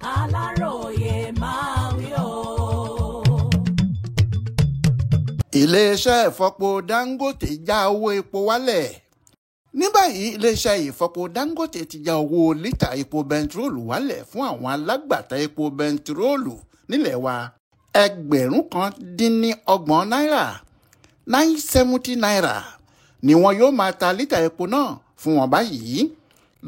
Aláròyé máa wí o. Iléeṣẹ́ ìfọpo Dangote já owó epo wálẹ̀. Ní báyìí iléeṣẹ́ ìfọpo Dangote ti já owó lítà epo bẹntiróòlù wálẹ̀ fún àwọn alágbàtà epo bẹntiróòlù nílẹ̀ wa. $1,030 náírà $970 ni wọn yóò máa ta lítà epo náà fún wọn báyìí.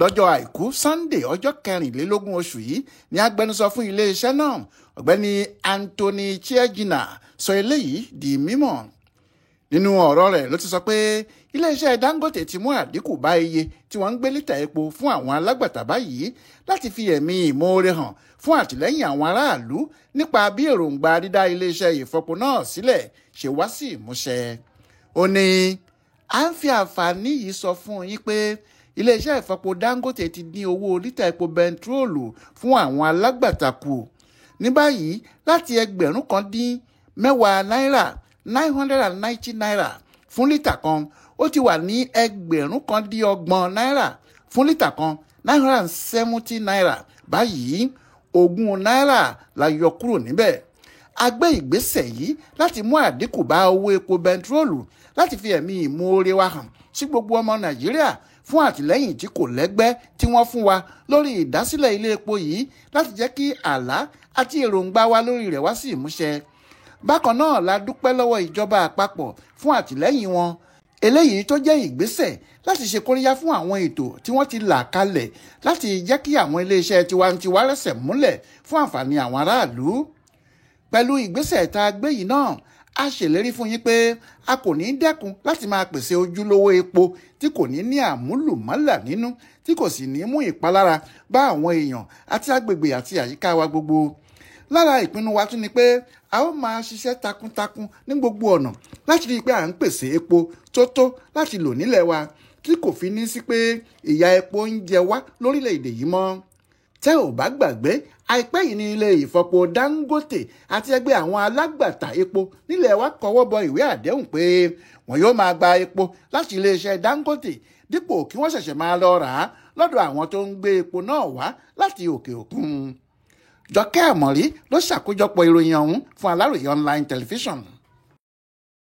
Lọ́jọ́ àìkú Sunday ọjọ́ 24 oṣù yìí ni agbẹnusọ fún iléeṣẹ́ náà ọ̀gbẹ́ni Anthony Chiegina sọ eléyìí di mímọ̀. Nínú ọ̀rọ̀ rẹ̀ ló ti sọ pé iléeṣẹ́ Dangote ti mú àdínkù bá iye tí wọ́n ń gbé lítà epo fún àwọn alágbàtà báyìí láti fi ẹ̀mí ìmoore hàn fún àtìlẹ́yìn àwọn aráàlú nípa bí èròǹgbà dídá iléeṣẹ́ ìfọpo náà sílẹ̀ ṣe wá sí ìmúṣẹ. Ó ní à ń fi àǹfààní yìí sọ fún yín pé iléeṣẹ́ ìfọpo Dangote ti dín owó lítà epo bẹntiróòlù fún àwọn alágbàtà kù ní báyìí láti $1,010 náírà $990 fún lítà kan ó ti wà ní $1,030 náírà fún lítà kan $970 báyìí. $20 la yọ kúrò níbẹ̀. A gbé ìgbésẹ̀ yìí láti mú àdínkù bá owó epo bẹntiróòlù láti fi ẹ̀mí ìmoore wa hàn sí gbogbo ọmọ Nàìjíríà fún àtìlẹ́yìn tí kò lẹ́gbẹ́ tí wọ́n fún wa lórí ìdásílẹ̀ ilé epo yìí láti jẹ́ kí àlá àti èròǹgbà wa lórí rẹ̀ wá sí ìmúṣẹ. Bákan náà la dúpẹ́ lọ́wọ́ ìjọba àpapọ̀ fún àtìlẹ́yìn wọn eléyìí tó jẹ́ ìgbésẹ̀ láti ṣe kóríyá fún àwọn ètò tí wọ́n ti là kalẹ̀ láti jẹ́ kí àwọn iléeṣẹ́ tiwantiwa rẹ́sẹ̀ múlẹ̀ fún àǹfààní àwọn aráàlú. Pẹ̀lú ìgbésẹ̀ tá a gbé yìí náà a ṣèlérí fún yín pé a kò ní dẹ́kun láti máa pèsè ojúlówó epo tí kò ní àmúlùmálà nínú tí kò sì ní mú ìpalára bá àwọn èèyàn àti agbègbè àti àyíká wa gbogbo. Lára ìpinnu wa tún ni pé a ó máa ṣiṣẹ́ takuntakun ní gbogbo ọ̀nà láti rí i pé à ń pèsè epo tó láti lò nílẹ̀ wa tí kò fi ní sí pé ìyà epo ń jẹ wá lórílẹ̀‐èdè yìí mọ́. Tẹ́ ò bá gbàgbé àìpẹ́ yìí ní ilé ìfọpo Dangote àti ẹgbẹ́ àwọn alágbàtà epo nílẹ̀ wa kọwọ́ bọ ìwé àdéhùn pé wọn yóò máa gba epo láti iléeṣẹ́ Dangote dípò kí wọ́n ṣẹ̀ṣẹ̀ máa lọ rà á lọ́dọ̀ àwọn tó ń gbé epo náà wá láti òkè òkun. Jọkẹ́ Àmọ̀rí ló ṣàkójọpọ̀ ìròyìn ọ̀hún fún Aláròyé online television.